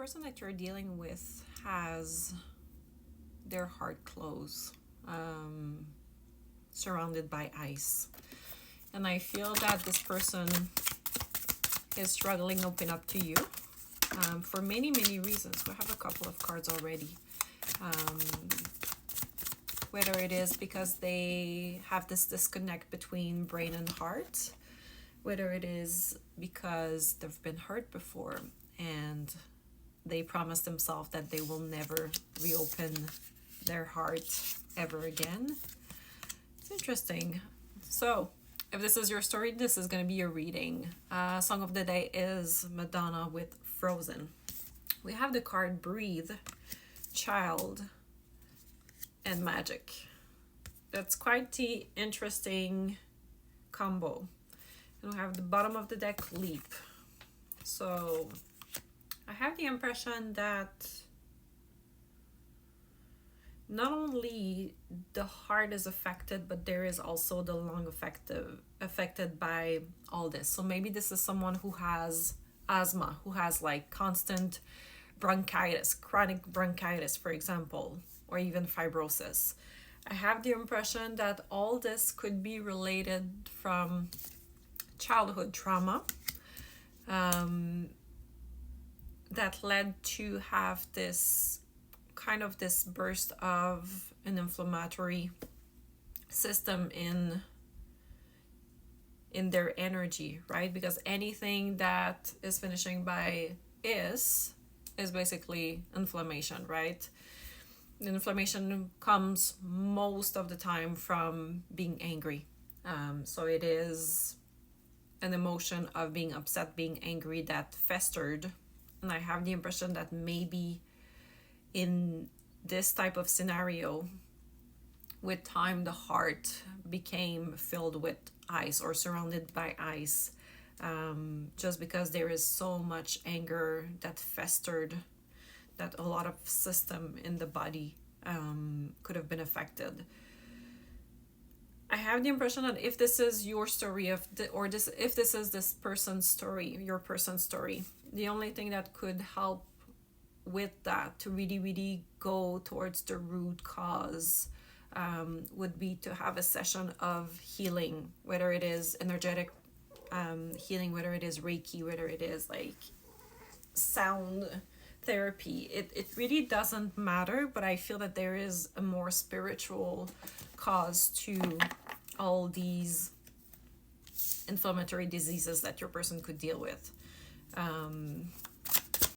person that you're dealing with has their heart closed, surrounded by ice. And I feel that this person is struggling to open up to you for many, many reasons. We have a couple of cards already. Whether it is because they have this disconnect between brain and heart, whether it is because they've been hurt before and they promise themselves that they will never reopen their heart ever again. It's interesting. So if this is your story, this is going to be your reading. Song of the day is Madonna with Frozen. We have the card Breathe, Child, and Magic. That's quite the interesting combo. And we have the bottom of the deck, Leap. So I have the impression that not only the heart is affected, but there is also the lung affected by all this. So maybe this is someone who has asthma, who has like constant bronchitis, chronic bronchitis, for example, or even fibrosis. I have the impression that all this could be related from childhood trauma that led to have this kind of this burst of an inflammatory system in their energy, right? Because anything that is finishing by is basically inflammation, right? The inflammation comes most of the time from being angry. So it is an emotion of being upset, being angry that festered. And I have the impression that maybe in this type of scenario, with time, the heart became filled with ice or surrounded by ice, just because there is so much anger that festered, that a lot of system in the body could have been affected. I have the impression that if this is your story if this is this person's story, your person's story, the only thing that could help with that to really, really go towards the root cause would be to have a session of healing, whether it is energetic healing, whether it is Reiki, whether it is like sound therapy. It really doesn't matter, but I feel that there is a more spiritual cause to all these inflammatory diseases that your person could deal with.